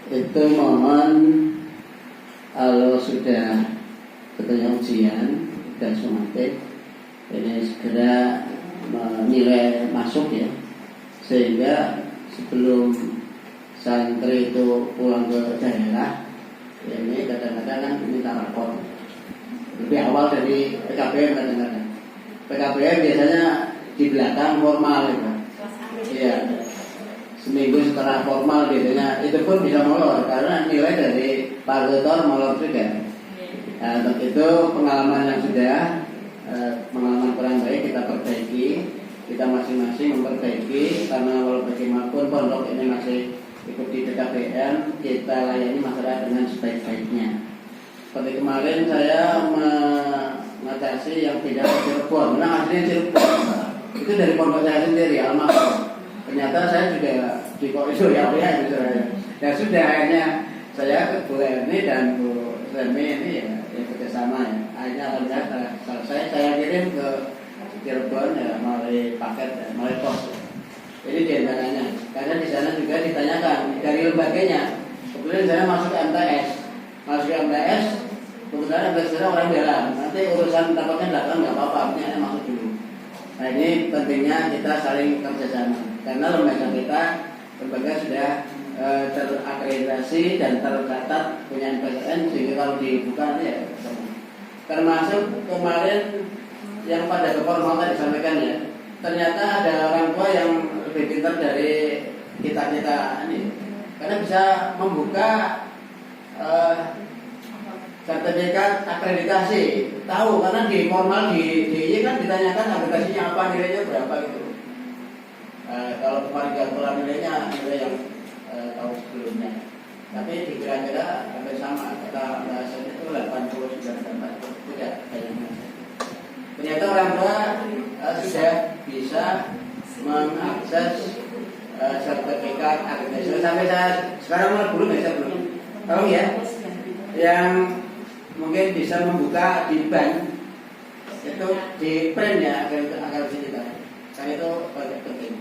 itu mohon kalau sudah betulnya ujian dan sumatik ini segera menilai masuk ya, sehingga sebelum santri itu pulang ke daerah ini kadang-kadang kan minta rapor lebih awal dari PKBM. Kadang-kadang PKBM biasanya di belakang formal itu, iya, seminggu setelah formal biasanya itu pun bisa molor karena nilai dari Pak Tutor molor juga. Nah, untuk itu pengalaman yang sudah pengalaman kurang baik kita perbaiki, kita masing-masing memperbaiki, karena walau bagaimanapun pondok ini masih ikut di PKBM, kita layani masyarakat dengan sebaik-baiknya. Seperti kemarin saya mengatasi yang pindah ke Cirebon, nah aslinya Cirebon itu dari pondok saya sendiri, almarhum. Ternyata saya juga di kok itu ya dan sudah akhirnya saya ke Bu Erni dan Bu Remi ini ya kerjasama ya. Akhirnya alhamdulillah selesai, saya kirim ke Cirebon ya melalui paket ya, melalui pos. Ini diantaranya, karena di sana juga ditanyakan dari lembaganya. Kemudian saya masuk ke MTS, kebetulan MTS orang dalam. Nanti urusan dapatnya belakang nggak apa-apa, artinya masuk dulu. Nah ini pentingnya kita saling kerjasama, karena lembaga sudah terakreditasi dan tercatat punya MPSN, sehingga kalau dibuka ya sama. Termasuk kemarin yang pada keformal tadi disampaikan ya, ternyata ada orang tua yang lebih pintar dari kita ini, karena bisa membuka sertifikat akreditasi, tahu karena di formal di DIY kan ditanyakan akreditasinya apa, nilainya berapa gitu. Kalau kemarin gaturan nilai yang tahun sebelumnya, tapi dikira-kira hampir sama, kata bahasanya itu 89 tidak kayaknya. Ternyata orang tua sudah bisa mengakses sertifikat akreditasi. Sampai saya sekarang belum tahu ya, yang mungkin bisa membuka di bank itu di print ya akreditasi kita. Karena itu paling penting.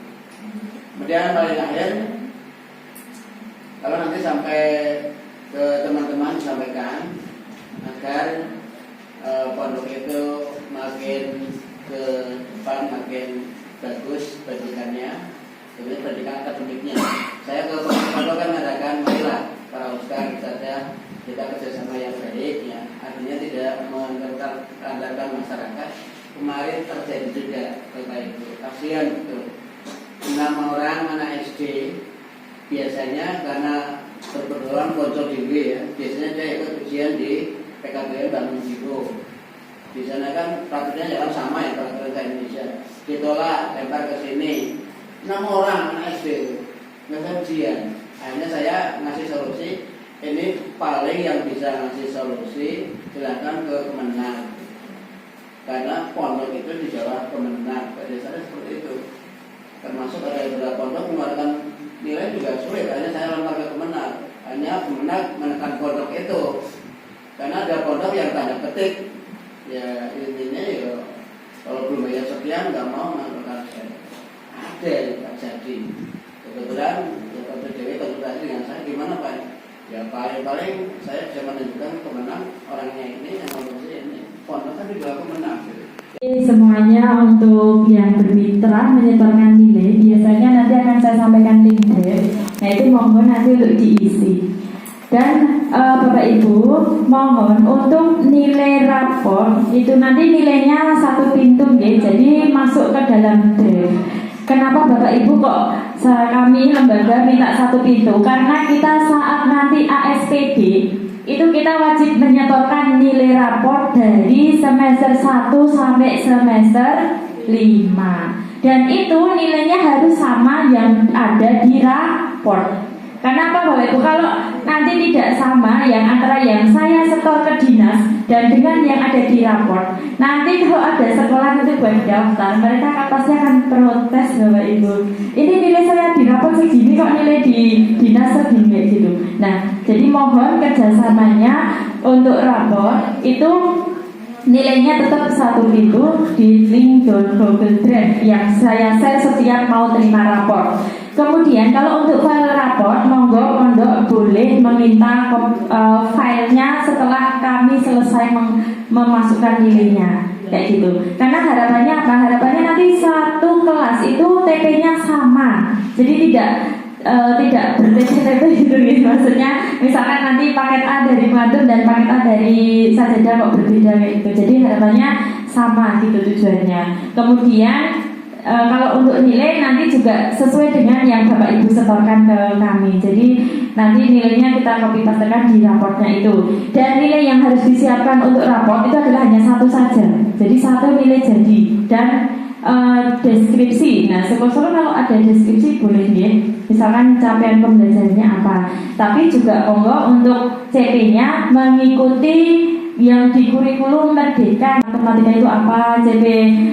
Kemudian paling akhir, kalau nanti sampai ke teman-teman sampaikan agar pondok itu makin ke depan, makin bagus pendidikannya, kemudian pendidikan akademiknya. Saya ke pondok kan mengadakan marilah para ustaz saja kita kerjasama yang baik ya, artinya tidak mengandalkan masyarakat. Kemarin terjadi juga baik itu, kasihan betul. 6 orang anak SD biasanya karena berpedoman bocor diri ya, biasanya dia ikut ujian di PKBM Bangun Jigo. Di sana kan praktiknya jalan sama ya peraturan Indonesia. Ditolak, lempar ke sini. 6 orang anak SD nggak ujian. Akhirnya saya ngasih solusi. Ini paling yang bisa ngasih solusi silakan ke Kemenang. Karena pondok itu di Jawa Kemenang. Biasanya seperti itu. Termasuk ada beberapa pondok mengeluarkan nilai juga sulit. Hanya saya lempar ke Kemenang. Hanya Kemenang menekan pondok itu. Karena ada pondok yang tanda petik. Ya intinya ya kalau belum bayar sekian nggak mau melakukan saya. Ada yang tak jadi. Kebetulan ya Pak Dewi konsultasi dengan saya, gimana Pak? Ya paling saya bisa menunjukkan Kemenang orangnya ini yang ngurusi ini. Pondok kan juga Kemenang. Semuanya untuk yang bermitra menyetorkan nilai, biasanya nanti akan saya sampaikan link deh. Nah itu mohon nanti untuk diisi. Dan Bapak Ibu mohon untuk nilai rapor itu nanti nilainya satu pintu ya, jadi masuk ke dalam drive. Kenapa Bapak Ibu kok kami lembaga minta satu pintu? Karena kita saat nanti ASPD itu kita wajib menyetorkan nilai rapor dari semester 1 sampai semester 5. Dan itu nilainya harus sama yang ada di rapor. Karena apa Bapak Ibu? Kalau nanti tidak sama yang antara yang saya setor ke dinas dan dengan yang ada di rapor, nanti kalau ada sekolah nanti buat daftar, mereka pasti akan protes Bapak Ibu. Ini nilai saya di rapor segini kok nilai di dinas segini gitu. Nah, jadi mohon kerjasamanya untuk rapor itu nilainya tetap satu pintu di link Google Drive yang saya share setiap mau terima rapor. Kemudian kalau untuk file rapor, monggo pondok boleh meminta filenya setelah kami selesai memasukkan nilainya, kayak gitu. Karena harapannya apa? Harapannya nanti satu kelas itu TP-nya sama, jadi tidak ber-TP gitu, maksudnya misalkan nanti paket A dari Madun dan paket A dari Sajadah kok berbeda kayak gitu. Jadi harapannya sama gitu tujuannya. Kemudian kalau untuk nilai nanti juga sesuai dengan yang Bapak Ibu setorkan ke kami. Jadi nanti nilainya kita copy pastekan di raportnya itu. Dan nilai yang harus disiapkan untuk raport itu adalah hanya satu saja. Jadi satu nilai jadi dan deskripsi. Nah, syukur-syukur kalau ada deskripsi boleh ya. Misalkan capaian pembelajarannya apa. Tapi juga monggo untuk CP-nya mengikuti yang di kurikulum Merdeka. Matematika itu apa, CP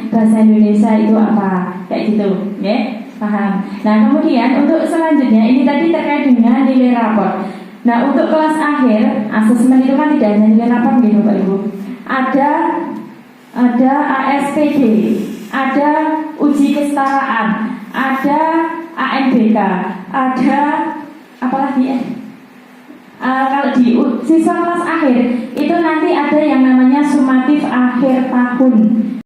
Bahasa Indonesia itu apa, kayak gitu, ya, paham. Nah, kemudian untuk selanjutnya ini tadi terkait dengan nilai rapor. Nah, untuk kelas akhir asesmen itu kan tidak hanya nilai rapor, gitu Bapak Ibu. Ada ASPD, ada uji kesetaraan, ada ANBK, ada apa lagi ya? Kalau di siswa kelas akhir itu nanti ada yang namanya sumatif akhir tahun.